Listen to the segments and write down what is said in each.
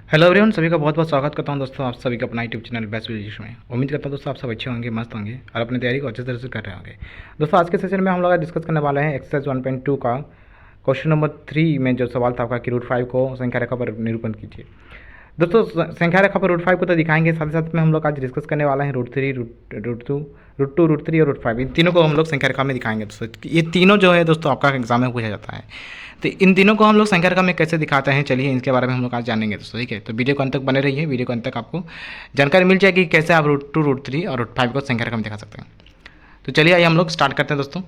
Hello everyone, सभी का बहुत बहुत स्वागत करता हूं दोस्तों आप सभी का अपना यूट्यूब चैनल बेस्ट विजन में। उम्मीद करता हूं दोस्तों आप सब अच्छे होंगे, मस्त होंगे और अपनी तैयारी को अच्छे तरह से कर रहे होंगे। दोस्तों आज के सेशन में हम लोग डिस्कस करने वाले हैं एक्सरसाइज 1.2 का क्वेश्चन नंबर 3 में जो सवाल था आपका कि रूट 5 को संख्या रेखा पर निरूपण कीजिए। दोस्तों संख्या रेखा पर रूट 5 को तो दिखाएंगे, साथ ही साथ में हम लोग आज डिस्कस करने वाले हैं रूट 3, रूट टू, रूट 3 और रूट 5। इन तीनों को हम लोग संख्या रेखा में दिखाएंगे दोस्तों। ये तीनों जो है दोस्तों आपका एग्जाम में पूछा जाता है। तो इन तीनों को हम लोग संख्या रेखा में कैसे दिखाते हैं, चलिए इसके बारे में हम लोग आज जानेंगे दोस्तों। ठीक है, तो वीडियो को अंत तक बने रहिए। वीडियो को अंत तक आपको जानकारी मिल जाएगी कैसे आप रूट 2, रूट 3 और रूट 5 को संख्या रेखा में दिखा सकते हैं। तो चलिए आइए हम लोग स्टार्ट करते हैं दोस्तों।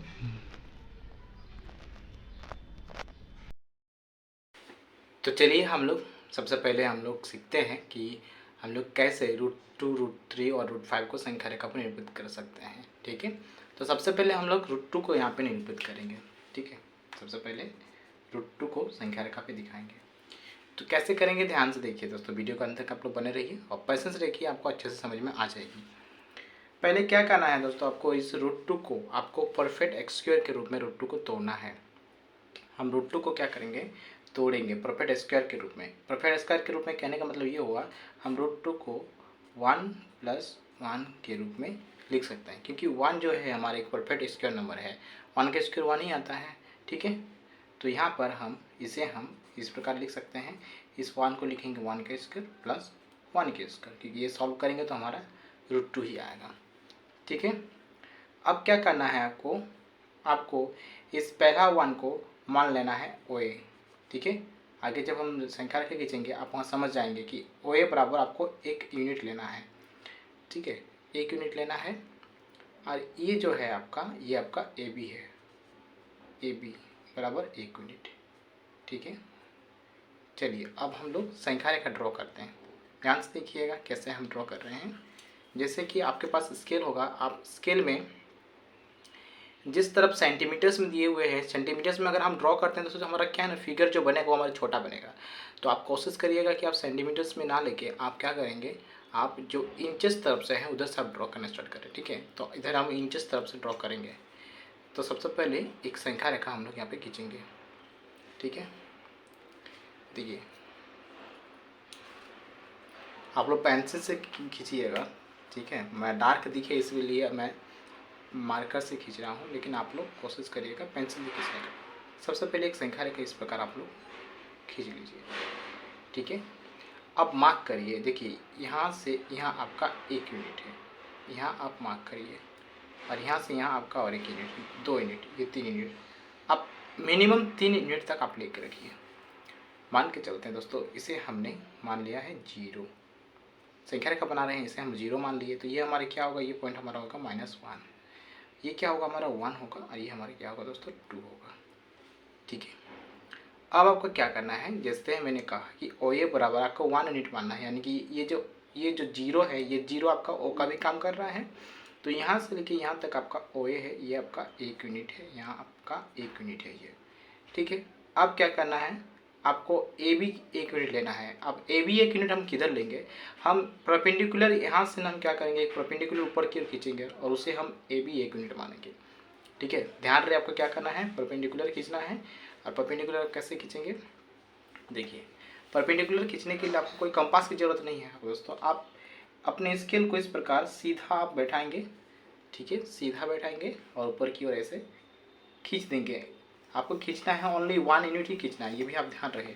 तो चलिए हम लोग सबसे पहले हम लोग सीखते हैं कि हम लोग कैसे रूट 2, रूट 3 और रूट 5 को संख्या रेखा पर निरूपित कर सकते हैं। ठीक है, तो सबसे पहले हम लोग रूट 2 को यहाँ पे निरूपित करेंगे। ठीक है, सबसे पहले रूट 2 को संख्या रेखा पे दिखाएंगे। तो कैसे करेंगे ध्यान से देखिए दोस्तों, वीडियो का अंत तक आप लोग बने रहिए और पेशेंस रखिए, आपको अच्छे से समझ में आ जाएगी। पहले क्या करना है दोस्तों, आपको इस रूट 2 को आपको परफेक्ट स्क्वायर के रूप में रूट 2 को तोड़ना है। हम रूट 2 को क्या करेंगे, तोड़ेंगे परफेक्ट स्क्वायर के रूप में। परफेक्ट स्क्वायर के रूप में कहने का मतलब ये हुआ हम रूट 2 को 1+1 के रूप में लिख सकते हैं, क्योंकि 1 जो है हमारा एक परफेक्ट स्क्वायर नंबर है। 1 का स्क्वायर 1 ही आता है। ठीक है, तो यहाँ पर हम इसे इस प्रकार लिख सकते हैं। इस 1 को लिखेंगे 1 का स्क्वायर प्लस 1 का स्क्वायर, क्योंकि ये सॉल्व करेंगे तो हमारा रूट 2 ही आएगा। ठीक है, अब क्या करना है आपको, इस पहला 1 को मान लेना है OA। ठीक है, आगे जब हम संख्या रेखा खींचेंगे आप वहाँ समझ जाएंगे कि OA बराबर आपको 1 यूनिट लेना है। ठीक है, 1 यूनिट लेना है। और ये जो है आपका, ये आपका AB है। AB बराबर 1 यूनिट। ठीक है, चलिए अब हम लोग संख्या रेखा ड्रॉ करते हैं। ध्यान से देखिएगा कैसे हम ड्रॉ कर रहे हैं। जैसे कि आपके पास स्केल होगा, आप स्केल में जिस तरफ सेंटीमीटर्स में दिए हुए हैं, सेंटीमीटर्स में अगर हम ड्रॉ करते हैं तो हमारा क्या है ना, फिगर जो बनेगा वो हमारा छोटा बनेगा। तो आप कोशिश करिएगा कि आप सेंटीमीटर्स में ना लेके आप क्या करेंगे, आप जो इंचेस तरफ से हैं उधर से आप ड्रॉ करना स्टार्ट करें। ठीक है, तो इधर हम इंचेस तरफ से ड्रॉ करेंगे। तो सबसे पहले एक संख्या रेखा हम लोग यहाँ पे खींचेंगे। ठीक है, देखिए आप लोग पेंसिल से खींचिएगा। ठीक है, मैं डार्क दिखे इसलिए मैं मार्कर से खींच रहा हूँ, लेकिन आप लोग कोशिश करिएगा पेंसिल से खींचने का। सबसे पहले एक संख्या रेखा इस प्रकार आप लोग खींच लीजिए। ठीक है, अब मार्क करिए। देखिए यहाँ से यहाँ आपका 1 यूनिट है, यहाँ आप मार्क करिए। और यहाँ से यहाँ आपका और 1 यूनिट, 2 यूनिट, ये 3 यूनिट। अब मिनिमम 3 यूनिट तक आप लेकर रखिए। मान के चलते हैं दोस्तों, इसे हमने मान लिया है 0। संख्या रेखा बना रहे हैं, इसे हम 0 मान लिए। तो ये हमारे क्या होगा, ये पॉइंट हमारा होगा -1। ये क्या होगा, हमारा 1 होगा। और ये हमारे क्या होगा दोस्तों, 2 होगा। ठीक है, अब आपको क्या करना है, जैसे मैंने कहा कि OA बराबर आपको 1 यूनिट मानना है, यानी कि ये जो 0 है, ये 0 आपका O का भी काम कर रहा है। तो यहाँ से लेके यहाँ तक आपका OA है, ये आपका 1 यूनिट है, यहाँ आपका 1 यूनिट है ये। ठीक है, अब क्या करना है, आपको AB 1 यूनिट लेना है। अब AB 1 यूनिट हम किधर लेंगे, हम परपेंडिकुलर यहाँ से हम क्या करेंगे, एक परपेंडिकुलर ऊपर की ओर खींचेंगे और उसे हम AB 1 यूनिट मानेंगे। ठीक है, ध्यान रहे आपको क्या करना है, परपेंडिकुलर खींचना है। और परपेंडिकुलर कैसे खींचेंगे, देखिए परपेंडिकुलर खींचने के लिए आपको कोई कंपास की ज़रूरत नहीं है दोस्तों। आप अपने स्केल को इस प्रकार सीधा आप बैठाएंगे। ठीक है, सीधा बैठाएंगे और ऊपर की ओर ऐसे खींच देंगे। आपको खींचना है ओनली 1 यूनिट ही खींचना है, ये भी आप ध्यान रखें।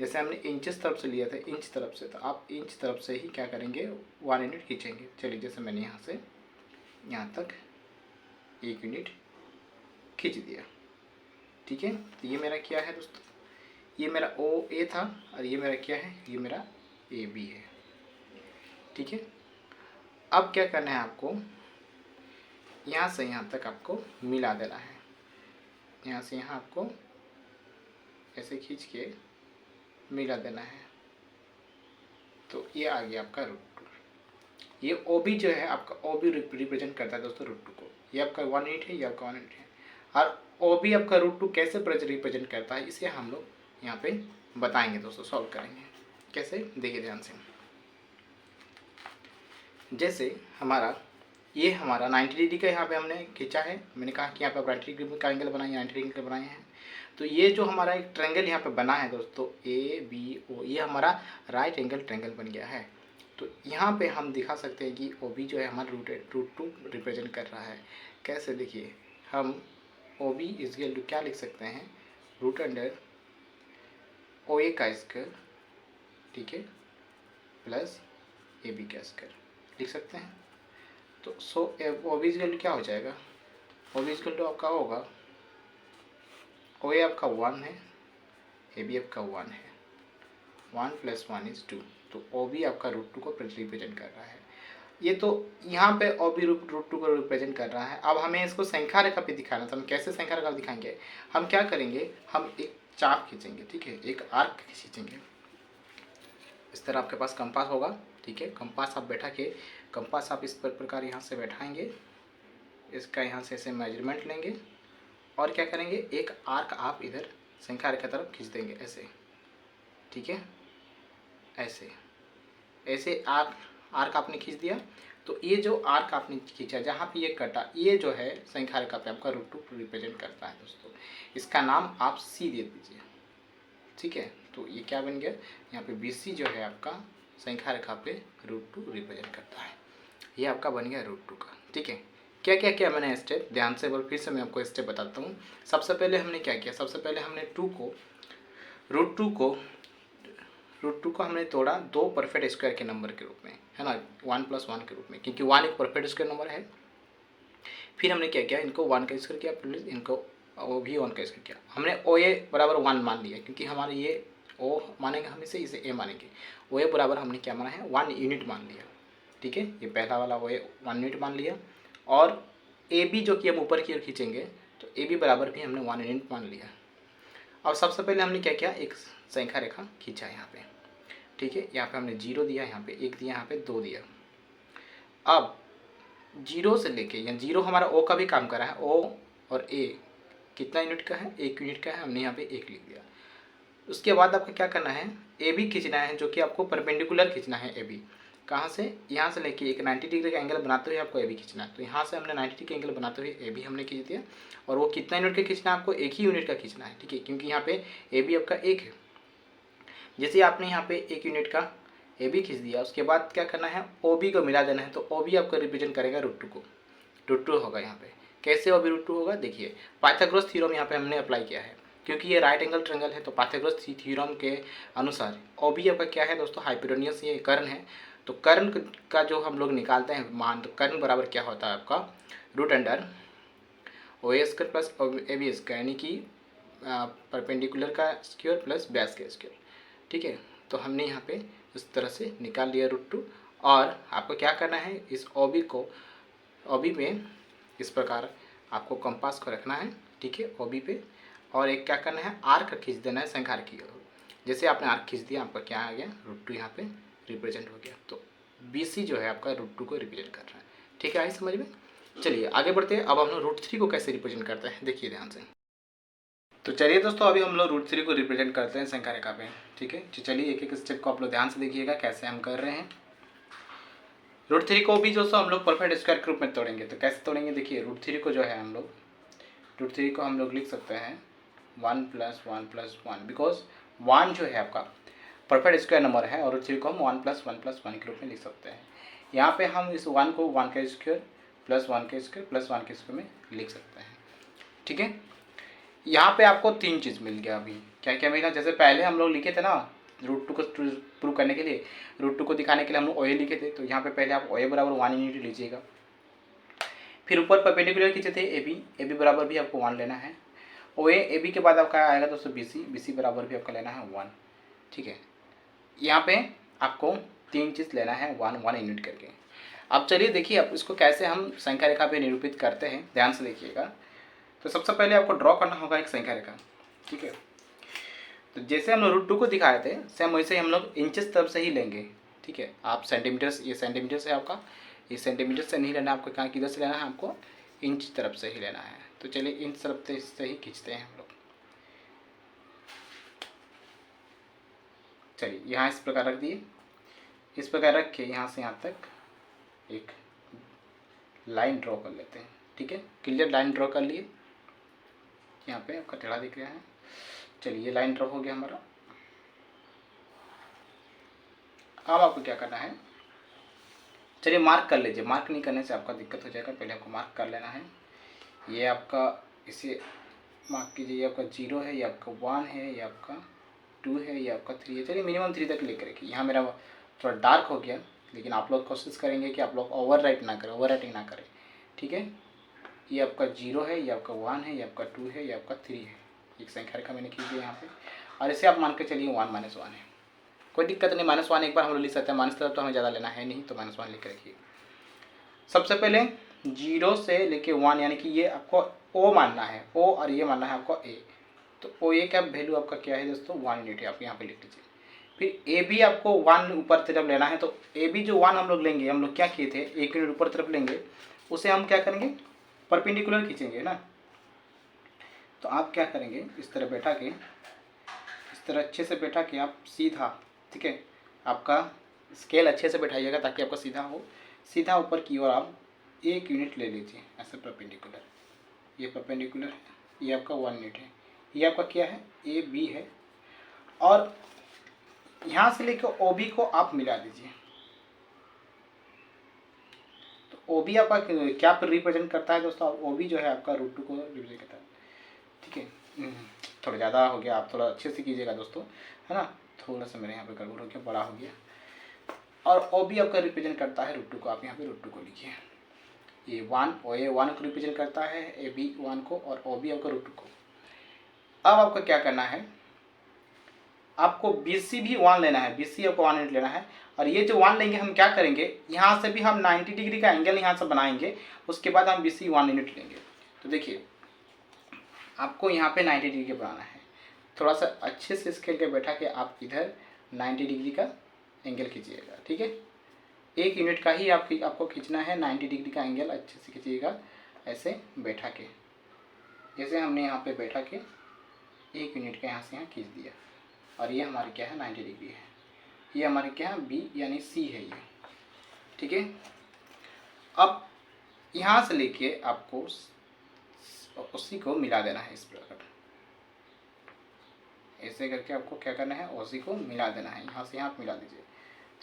जैसे हमने इंचेस तरफ से लिया था, इंच तरफ से, तो आप इंच तरफ से ही क्या करेंगे, 1 यूनिट खींचेंगे। चलिए जैसे मैंने यहाँ से यहाँ तक 1 यूनिट खींच दिया। ठीक है, तो ये मेरा क्या है दोस्तों, ये मेरा OA था और ये मेरा क्या है, ये मेरा AB है। ठीक है, अब क्या करना है, आपको यहाँ से यहाँ तक आपको मिला देना है। यहाँ से यहाँ आपको ऐसे खींच के मिला देना है। तो ये आ गया आपका रूट 2। ये OB जो है आपका, OB रिप्रेजेंट करता है दोस्तों रूट 2 को। ये आपका 1 यूनिट है, ये आपका 1 यूनिट है। और OB आपका रूट 2 कैसे रिप्रेजेंट करता है, इसे हम लोग यहाँ पे बताएंगे दोस्तों, सॉल्व करेंगे कैसे, देखिए ध्यान से। जैसे ये हमारा 90 डिग्री का यहाँ पे हमने खींचा है। मैंने कहा कि यहाँ पे आप 90 डिग्री का एंगल बनाइए, 90 डिग्री का बनाए हैं। तो ये जो हमारा एक ट्रायंगल यहाँ पे बना है दोस्तों ABO, ये हमारा राइट एंगल ट्रायंगल बन गया है। तो यहाँ पे हम दिखा सकते हैं कि OB जो है हमारा √2 रिप्रेजेंट कर रहा है। कैसे, देखिए हम OB इक्वल टू क्या लिख सकते हैं, √OA का स्क्वायर, ठीक है, प्लस AB का स्क्वायर लिख सकते हैं। तो OB इक्वल टू क्या हो जाएगा, OB इक्वल टू आपका होगा, OA आपका 1 है, AB आपका 1 है, 1 + 1 = 2, तो OB आपका √2 को रिप्रेजेंट कर रहा है। ये तो यहाँ पे OB √2 को रिप्रेजेंट कर रहा है। अब हमें इसको संख्या रेखा पे दिखाना, तो हम कैसे संख्या रेखा दिखाएंगे, हम क्या करेंगे, हम एक चाप खींचेंगे, ठीक है, एक आर्क खींचेंगे। इस तरह आपके पास कंपास होगा, ठीक है, कंपास आप बैठा के, कंपास आप इस प्रकार यहाँ से बैठाएंगे, इसका यहाँ से ऐसे मेजरमेंट लेंगे और क्या करेंगे, एक आर्क आप इधर संख्या रेखा तरफ खींच देंगे ऐसे, ठीक है, ऐसे ऐसे आर्क आपने खींच दिया। तो ये जो आर्क आपने खींचा, जहाँ पे ये कटा, ये जो है संख्या रेखा पे आपका √2 रिप्रेजेंट करता है दोस्तों। इसका नाम आप C दे दीजिए, ठीक है। तो ये क्या बन गया, यहाँ पे BC जो है आपका संख्या रेखा पे √2 रिप्रेजेंट करता है। ये आपका बन गया √2 का, ठीक है। क्या क्या किया मैंने स्टेप, ध्यान से एक फिर से मैं आपको स्टेप बताता हूँ। सबसे पहले हमने क्या किया, सबसे पहले हमने √2 को हमने तोड़ा 2 परफेक्ट स्क्वायर के नंबर के रूप में, है ना, 1 + 1 के रूप में, क्योंकि 1 एक परफेक्ट स्क्वायर नंबर है। फिर हमने क्या किया, इनको 1 का स्क्वायर किया, प्लस इनको वो भी 1 का स्क्वायर किया। हमने OA बराबर 1 मान लिया, क्योंकि हमारे ये O मानेंगे हम इसे A मानेंगे। OA बराबर हमने क्या माना है, 1 यूनिट मान लिया, ठीक है। ये पहला वाला OA 1 यूनिट मान लिया। और AB जो कि हम ऊपर की ओर खींचेंगे, तो AB बराबर भी हमने 1 यूनिट मान लिया। अब सबसे पहले हमने क्या किया, एक संख्या रेखा खींचा यहाँ पे, ठीक है। यहाँ पे हमने 0 दिया, यहाँ पे 1 दिया, यहाँ पे 2 दिया। अब 0 से लेके, या 0 हमारा O का भी काम कर रहा है, O और A कितना यूनिट का है, 1 यूनिट का है, हमने यहाँ पे 1 लिख दिया। उसके बाद आपको क्या करना है, AB खींचना है, जो कि आपको परपेंडिकुलर खींचना है। AB कहाँ से, यहाँ से लेके एक 90 डिग्री का एंगल बनाते हुए आपको AB खींचना है। तो यहाँ से हमने 90 डिग्री का एंगल बनाते हुए AB हमने खींच दिया। और वो कितना यूनिट का खींचना है, आपको 1 ही यूनिट का खींचना है, ठीक है, क्योंकि यहाँ पे AB आपका 1 है। जैसे आपने यहाँ पे 1 यूनिट का AB खींच दिया, उसके बाद क्या करना है, OB को मिला देना है। तो OB आपको रिप्रेजेंट करेगा √2 को, √2 होगा यहाँ पे। कैसे OB √2 होगा, देखिए पाइथागोरस थ्योरम यहाँ पे हमने अप्लाई किया है, क्योंकि ये राइट एंगल ट्रायंगल है। तो पाइथागोरस थ्योरम के अनुसार OB आपका क्या है दोस्तों, हाइपोटेन्यूज, ये कर्ण है। तो कर्ण का जो हम लोग निकालते हैं मान, तो कर्ण बराबर क्या होता है आपका, √OA² प्लस AB², यानी कि परपेंडिकुलर का स्क्वायर प्लस बेस का स्क्वायर, ठीक है। तो हमने यहाँ पे इस तरह से निकाल लिया √2। और आपको क्या करना है, इस OB में इस प्रकार आपको कंपास को रखना है, ठीक है, OB पे। और एक क्या करना है, आर्क खींच देना है संख्या की ओर। जैसे आपने आर्क खींच दिया, आपका क्या आ गया, √2 यहाँ पे रिप्रेजेंट हो गया। तो BC जो है आपका √2 को रिप्रेजेंट कर रहा है, ठीक है, आई समझ में। चलिए आगे बढ़ते हैं। अब हम लोग √3 को कैसे रिप्रेजेंट करते हैं, देखिए ध्यान से। तो चलिए दोस्तों, अभी हम लोग √3 को रिप्रेजेंट करते हैं संख्या रेखा पे, ठीक है। तो चलिए एक एक स्टेप को आप लोग ध्यान से देखिएगा कैसे हम कर रहे हैं। √3 को भी दोस्तों हम लोग परफेक्ट स्क्वायर के रूप में तोड़ेंगे। तो कैसे तोड़ेंगे, देखिए √3 को जो है हम लोग, √3 को हम लोग लिख सकते हैं 1 + 1 + 1, बिकॉज 1 जो है आपका परफेक्ट स्क्वायर नंबर है, और √3 को हम 1 + 1 + 1 के रूप में लिख सकते हैं। यहाँ पे हम इस 1 को 1 का स्क्वायर प्लस 1 का स्क्वायर प्लस 1 के स्क्वायर में लिख सकते हैं, ठीक है। यहाँ पे आपको 3 चीज़ मिल गया। अभी क्या क्या मिला, जैसे पहले हम लोग लिखे थे ना, √2 को प्रूव करने के लिए, √2 को दिखाने के लिए हम लोग OA लिखे थे। तो यहाँ पे पहले आप OA बराबर 1 यूनिट लीजिएगा। फिर ऊपर परपेंडिकुलर खींचे थे AB बराबर भी आपको 1 लेना है। OA AB के बाद आपका आएगा दोस्तों BC बराबर भी आपका लेना है 1, ठीक है। यहाँ पे आपको 3 चीज़ लेना है 1 यूनिट करके। अब चलिए देखिए अब इसको कैसे हम संख्या रेखा पे निरूपित करते हैं, ध्यान से देखिएगा। तो सबसे पहले आपको ड्रॉ करना होगा एक संख्या रेखा, ठीक है। तो जैसे हम लोग √2 को दिखाए थे, सेम वैसे ही हम लोग इंचेस तरफ से ही लेंगे, ठीक है। आप सेंटीमीटर्स, ये सेंटीमीटर से आपका, ये सेंटीमीटर से नहीं लेना, आपको कहाँ किधर से लेना है, आपको इंच तरफ से ही लेना है। तो चलिए इंच तरफ से ही खींचते हैं हम लोग। चलिए यहाँ इस प्रकार रख दिए, इस प्रकार रख के यहाँ से यहाँ तक एक लाइन ड्रॉ कर लेते हैं, ठीक है। क्लियर लाइन ड्रॉ कर लिए, यहाँ पे आपका टेढ़ा दिख रहा है। चलिए ये लाइन ड्रॉ हो गया हमारा। अब आपको क्या करना है, चलिए मार्क कर लीजिए, मार्क नहीं करने से आपका दिक्कत हो जाएगा, पहले आपको मार्क कर लेना है। ये आपका, इसे मार्क कीजिए, ये आपका 0 है, ये आपका 1 है, ये आपका 2 है, ये आपका 3 है। चलिए मिनिमम 3 तक लेकर रखिए। यहाँ मेरा थोड़ा डार्क हो गया, लेकिन आप लोग कोशिश करेंगे कि आप लोग ओवर राइट ना करें, ओवर राइटिंग ना करें, ठीक है। ये आपका 0 है, ये आपका 1 है, ये आपका 2 है, ये आपका 3 है। एक संख्या रेखा मैंने खींच दिया यहाँ पे, और इसे आप मान के चलिए 1 - 1 है, कोई दिक्कत नहीं। -1 एक बार हम लोग लिख सकते हैं, माइनस तरफ तो हमें ज़्यादा लेना है नहीं, तो -1 लिख के रखिए। सबसे पहले 0 से लेके 1, यानी कि ये आपको O मानना है, O, और ये मानना है आपको A। तो ओ ए का वैल्यू आपका क्या है दोस्तों, 1 यूनिट है, आप यहाँ पे लिख लीजिए। फिर ए भी आपको 1 ऊपर तरफ लेना है, तो ए भी जो 1 हम लोग लेंगे, हम लोग क्या किए थे, 1 यूनिट ऊपर तरफ लेंगे, उसे हम क्या करेंगे, परपेंडिकुलर खींचेंगे ना। तो आप क्या करेंगे, इस तरह बैठा के, इस तरह अच्छे से बैठा के आप सीधा, ठीक है, आपका स्केल अच्छे से बैठाइएगा ताकि आपका सीधा हो, सीधा ऊपर की ओर आप 1 यूनिट ले लीजिए ऐसे परपेंडिकुलर। ये परपेंडिकुलर है, ये आपका 1 यूनिट है, ये आपका क्या है, ए बी है, और यहाँ से लेकर ओ बी को आप मिला दीजिए। तो ओ बी आपका क्या रिप्रेजेंट करता है दोस्तों, ओ बी जो है आपका √2 को रिप्रेजेंट करता है, ठीक है। थोड़ा ज़्यादा हो गया, आप थोड़ा अच्छे से कीजिएगा दोस्तों, है ना। थोड़ा सा मेरे यहाँ पे गड़बड़ हो गया, बड़ा हो गया। और ओ बी आपका रिप्रेजेंट करता है √2 को, आप यहाँ पे √2 को लिखिए। ये 1, ओ ए 1 को रिप्रेजेंट करता है, ए बी 1 को, और ओ बी आपका √2 को। अब आपको क्या करना है, आपको BC भी 1 लेना है, BC आपको 1 यूनिट लेना है। और ये जो 1 लेंगे, हम क्या करेंगे, यहाँ से भी हम 90 डिग्री का एंगल यहाँ से बनाएंगे, उसके बाद हम BC 1 यूनिट लेंगे। तो देखिए आपको यहाँ पे 90 डिग्री बनाना है, थोड़ा सा अच्छे से स्केल के बैठा के आप इधर 90 डिग्री का एंगल खींचिएगा, ठीक है। 1 यूनिट का ही आपको खींचना है, 90 डिग्री का एंगल अच्छे से खींचिएगा, ऐसे बैठा के, जैसे हमने यहाँ पे बैठा के 1 यूनिट का यहाँ से यहाँ खींच दिया। और ये हमारी क्या है, 90 डिग्री है, ये हमारी क्या है, बी यानी सी है ये, ठीक है। अब यहाँ से लेके आपको उसी को मिला देना है, इस प्रकार ऐसे करके आपको क्या करना है, ओसी को मिला देना है, यहाँ से यहाँ मिला दीजिए।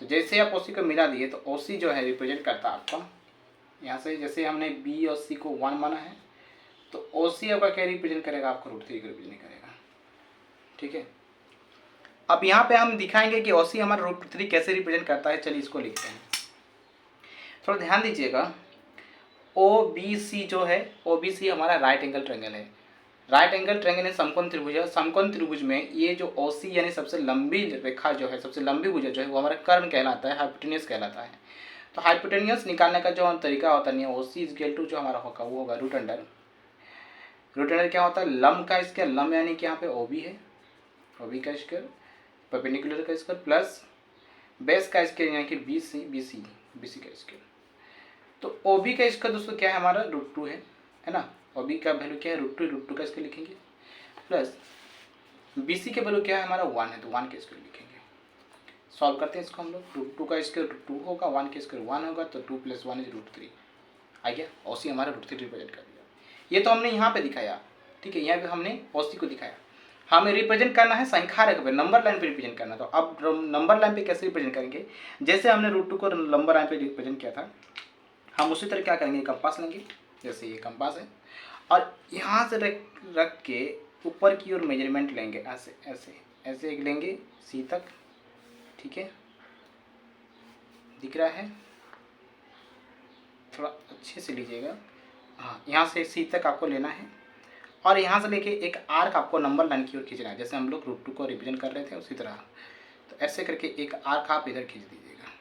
तो जैसे आप ओसी को मिला दिए, तो ओसी जो है रिप्रेजेंट करता है आपका, यहाँ से जैसे हमने बी और सी को 1 माना है, तो ओसी आपका क्या रिप्रेजेंट करेगा, आपको √3 को रिप्रेजेंट करेगा, ठीक है। अब यहाँ पे हम दिखाएंगे कि ओसी हमारा √3 कैसे रिप्रेजेंट करता है। चलिए इसको लिखते हैं, थोड़ा ध्यान दीजिएगा। OBC जो है, OBC हमारा राइट एंगल ट्रायंगल है, राइट एंगल ट्रायंगल है, समकोण त्रिभुज है। समकोण त्रिभुज में ये जो OC यानी सबसे लंबी रेखा जो है, सबसे लंबी भुजा जो है, वो हमारा कर्ण कहलाता है, हाइपोटेन्यूस कहलाता है। तो हाइपोटेन्यूस निकालने का जो तरीका होता है, OC = जो हमारा होगा वो होगा √अंडर क्या होता है, लंब का स्क्वायर, लंब यानी कि यहाँ पे OB है, OB का स्क्वायर, परपेंडिकुलर का स्क्वायर, प्लस बेस का स्क्वायर यानी कि BC का स्क्वायर। तो OB का स्क्वायर दोस्तों क्या है, हमारा √2 है ना। OB का वैल्यू क्या है, √2 का स्क्वायर लिखेंगे, प्लस BC का वैल्यू क्या है, हमारा 1 है, तो 1 का स्क्वायर लिखेंगे। सॉल्व करते हैं इसको हम लोग, √2 का स्क्वायर 2 होगा, 1 का स्क्वायर 1 होगा, तो 2 + 1 = √3 आ गया। OC हमारा √3 रिप्रेजेंट कर दिया। ये तो हमने यहाँ पे दिखाया, ठीक है, यहाँ पे हमने OC को दिखाया। हमें रिप्रेजेंट करना है संख्या रेखा पे, नंबर लाइन पे रिप्रेजेंट करना। तो अब नंबर लाइन पे कैसे रिप्रेजेंट करेंगे, जैसे हमने √2 को नंबर लाइन पे रिप्रेजेंट किया था, हम उसी तरह क्या करेंगे, कंपास लेंगे, जैसे ये कंपास है, और यहाँ से रख के ऊपर की ओर मेजरमेंट लेंगे, ऐसे ऐसे ऐसे एक लेंगे सी तक, ठीक है, दिख रहा है, थोड़ा अच्छे से लीजिएगा। हाँ, यहाँ से सी तक आपको लेना है, और यहाँ से लेके एक आर्क आपको नंबर लाइन की ओर खींचना है, जैसे हम लोग √2 को रिप्रेजेंट कर रहे थे उसी तरह। तो ऐसे करके एक आर्क आप इधर खींच दीजिएगा,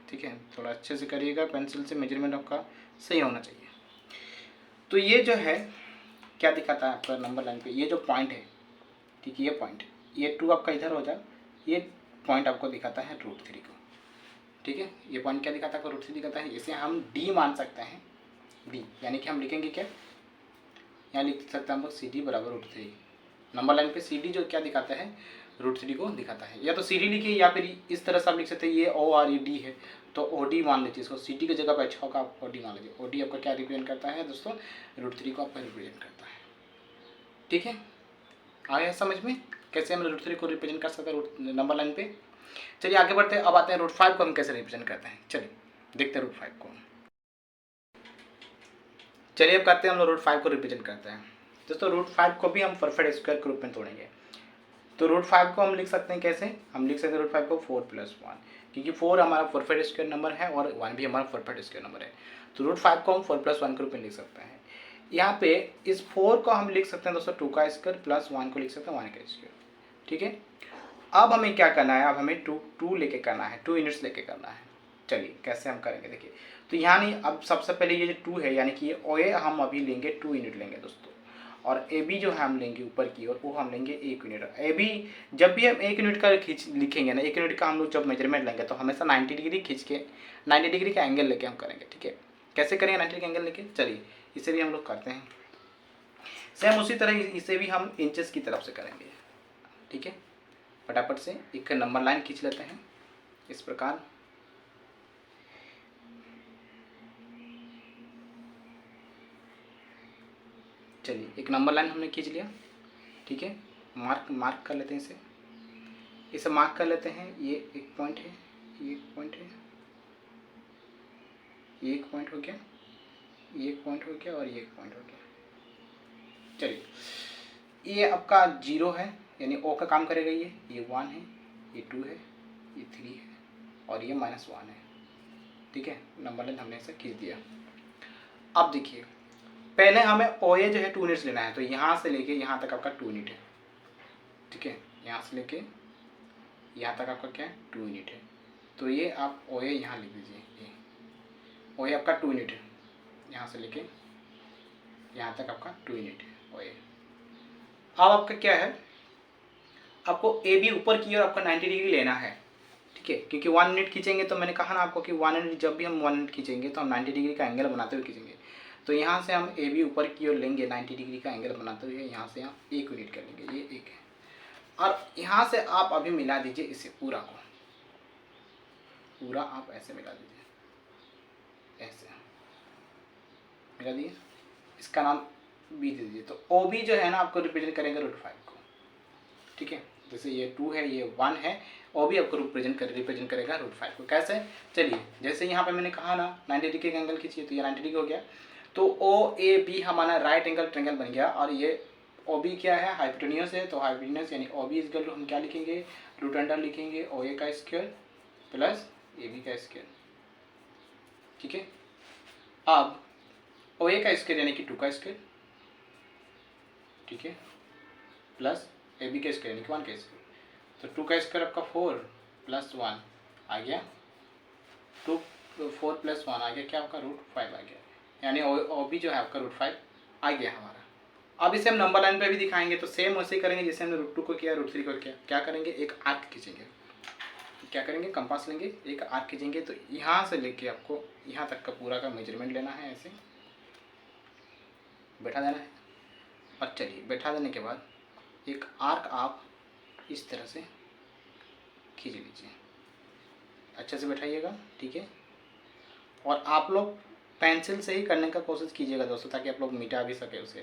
ठीक है। थोड़ा अच्छे से करिएगा, पेंसिल से मेजरमेंट आपका सही होना चाहिए। तो ये जो है क्या दिखाता है आपका नंबर लाइन पे, ये जो पॉइंट है, ठीक है, ये पॉइंट, ये 2 आपका इधर हो जाए, ये पॉइंट आपको दिखाता है √3 को, ठीक है। ये पॉइंट क्या दिखाता है, आपको √3 दिखाता है। इसे हम D मान सकते हैं, D यानी कि हम लिखेंगे क्या, यहाँ लिख सकते हैं हम लोग CD = √3। नंबर लाइन पे CD जो क्या दिखाता है, √3 को दिखाता है। या तो CD लिखिए, या फिर इस तरह से आप लिख सकते हैं, ये O और ये D है, तो OD मान लीजिए इसको, CD की जगह पर अच्छा होगा, आप OD मान लीजिए। OD आपका क्या रिप्रेजेंट करता है दोस्तों, √3 को आपका रिप्रेजेंट करता है, ठीक है। आया समझ में कैसे हम √3 को रिप्रेजेंट कर सकते हैं नंबर लाइन पे। चलिए आगे बढ़ते हैं। अब आते हैं √5 को हम कैसे रिप्रेजेंट करते हैं। चलिए देखते हैं √5 को। चलिए अब करते हैं हम लोग √5 को रिप्रेजेंट करते हैं। दोस्तों √5 को भी हम परफेक्ट स्क्वायर के रूप में तोड़ेंगे। तो √5 को हम लिख सकते हैं कैसे, हम लिख सकते हैं √5 को 4 + 1, क्योंकि 4 हमारा परफेक्ट स्क्वायर नंबर है और 1 भी हमारा परफेक्ट स्क्वायर नंबर है। तो √5 को हम 4 + 1 के रूप में लिख सकते हैं। यहाँ पे इस 4 को हम लिख सकते हैं दोस्तों 2 का स्क्वायर प्लस 1 को लिख सकते हैं 1 का स्क्वायर। ठीक है, अब हमें क्या करना है, अब हमें टू लेके करना है, 2 यूनिट्स लेके करना है। चलिए कैसे हम करेंगे देखिए। तो यहाँ नहीं, अब सबसे पहले ये जो 2 है यानी कि ये OA हम अभी लेंगे 2 यूनिट लेंगे दोस्तों, और AB जो है हम लेंगे ऊपर की ओर वो हम लेंगे 1 यूनिट। AB जब भी हम 1 यूनिट का लिखेंगे ना, 1 यूनिट का हम लोग जब मेजरमेंट लेंगे तो हमेशा 90 डिग्री खींच के 90 डिग्री का एंगल लेके हम करेंगे। ठीक है, कैसे करेंगे 90 डिग्री का एंगल लेके, चलिए इसे भी हम लोग करते हैं। सेम उसी तरह इसे भी हम इंचेस की तरफ से करेंगे। ठीक है, फटाफट से एक नंबर लाइन खींच लेते हैं इस प्रकार। चलिए एक नंबर लाइन हमने खींच लिया। ठीक है, मार्क कर लेते हैं इसे मार्क कर लेते हैं। ये एक पॉइंट है, ये एक पॉइंट है, ये एक पॉइंट हो गया, ये एक पॉइंट हो गया और ये एक पॉइंट हो गया। चलिए ये आपका 0 है यानी O का काम करेगा, ये 1 है, ये 2 है, ये 3 है और ये -1 है। ठीक है, नंबर लाइन हमने ऐसा खींच दिया। अब देखिए पहले हमें OA जो है 2 यूनिट्स लेना है, तो यहाँ से लेके यहाँ तक आपका 2 यूनिट है। ठीक है, यहाँ से लेके यहाँ तक आपका क्या है 2 यूनिट है। तो ये आप OA यहाँ लिख दीजिए, ये OA आपका 2 यूनिट है, यहाँ से लेके यहाँ तक आपका 2 यूनिट है OA। अब आपका क्या है, आपको AB ऊपर की ओर आपका 90 डिग्री लेना है। ठीक है, क्योंकि 1 यूनिट खींचेंगे तो मैंने कहा ना आपको कि 1 यूनिट जब भी हम 1 यूनिट खींचेंगे तो हम 90 डिग्री का एंगल बनाते हुए खींचेंगे। तो यहाँ से हम AB ऊपर की ओर लेंगे 90 डिग्री का एंगल बनाते हुए, यहाँ से हम 1 यूनिट कर लेंगे, ये 1 है। और यहाँ से आप अभी मिला दीजिए इसे पूरा को, पूरा आप ऐसे मिला दीजिए, ऐसे मिला दिए, इसका नाम B दे दीजिए। तो OB जो है ना आपको रिप्रेजेंट करेंगे √5 को। ठीक है, जैसे ये 2 है, ये 1 है, OB आपको रिप्रेजेंट करेगा √5 को। कैसे, चलिए जैसे यहाँ पे मैंने कहा ना 90 डिग्री का एंगल खींचिए, तो ये 90 डिग्री हो गया। तो OAB हमारा राइट एंगल ट्रायंगल बन गया, और ये OB क्या है, हाइपोटेन्यूस है, तो हाइपोटेन्यूस यानी OB इक्वल टू हम क्या लिखेंगे, √अंडर लिखेंगे OA का स्क्वायर प्लस AB का स्क्वायर। ठीक है, अब OA का स्क्वायर यानी कि 2 का स्क्वायर, ठीक है, प्लस AB का स्क्वायर यानी कि 1 का स्क्वायर। तो 2 का स्क्वायर आपका 4 + 1 आ गया, 4 + 1 आ गया, क्या आपका √5 आ गया, यानी OB जो है आपका √5 आ गया हमारा। अब इसे हम नंबर लाइन पे भी दिखाएंगे, तो सेम वैसे ही करेंगे जैसे हमने √2 को किया, √3 को किया। क्या करेंगे, एक आर्क खींचेंगे, क्या करेंगे, कंपास लेंगे, एक आर्क खींचेंगे। तो यहाँ से लेके आपको यहाँ तक का पूरा का मेजरमेंट लेना है, ऐसे बैठा देना है। और चलिए बैठा देने के बाद एक आर्क आप इस तरह से खींच लीजिए, अच्छे से बैठाइएगा। ठीक है, और आप लोग पेंसिल से ही करने का कोशिश कीजिएगा दोस्तों, ताकि आप लोग मिटा भी सके उसे,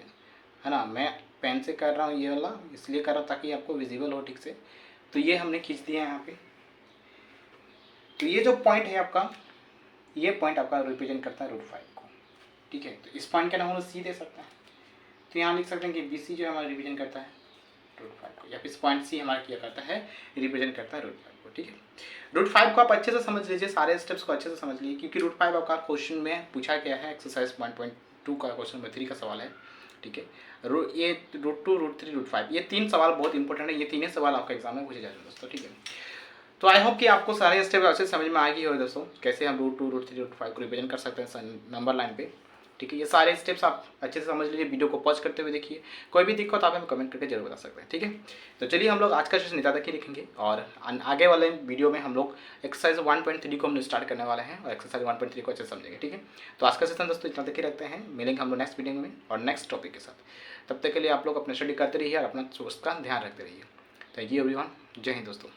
है ना। मैं पेन से कर रहा हूँ ये वाला, इसलिए कर रहा हूँ ताकि आपको विजिबल हो ठीक से। तो ये हमने खींच दिया है यहाँ पे। तो ये जो पॉइंट है आपका, ये पॉइंट आपका रिप्रेजेंट करता है √5 को। ठीक है, तो इस पॉइंट का नाम हम C दे सकते हैं। तो यहाँ लिख सकते हैं कि BC जो है हमारा रिप्रेजेंट करता है √5 को, या फिर इस पॉइंट C हमारा क्या करता है, रिप्रेजेंट करता है √5 को। ठीक है, √5 को आप अच्छे से समझ लीजिए, सारे स्टेप्स को अच्छे से समझ लीजिए, क्योंकि √5 आपका क्वेश्चन में पूछा गया है, एक्सरसाइज 1.2 का क्वेश्चन नंबर 3 का सवाल है। ठीक है, ये √2, √3, √5 ये 3 सवाल बहुत इंपॉर्टेंट है, ये तीनों सवाल आपका एग्जाम में पूछे जाते हैं दोस्तों। ठीक है, तो आई होप कि आपको सारे स्टेप अच्छे से समझ में आ गई हो दोस्तों, कैसे हम √2, √3, √5 को रिप्रेजेंट कर सकते हैं नंबर लाइन पे। ठीक है, ये सारे स्टेप्स आप अच्छे से समझ लीजिए, वीडियो को पॉज करते हुए देखिए। कोई भी दिक्कत आप हमें कमेंट करके जरूर बता सकते हैं। ठीक है, तो चलिए हम लोग आज का सेशन इतना तक ही लिखेंगे, और आगे वाले वीडियो में हम लोग एक्सरसाइज 1.3 को हम स्टार्ट करने वाले हैं, और एक्सरसाइज 1.3 को अच्छे से समझेंगे। ठीक है, तो आज का सेशन दोस्तों इतना तक ही रखते हैं, मिलेंगे हम लोग नेक्स्ट वीडियो में और नेक्स्ट टॉपिक के साथ। तब तक के लिए आप लोग अपने स्टडी करते रहिए और अपना उसका ध्यान रखते रहिए। थैंक यू एवरीवन, जय हिंद दोस्तों।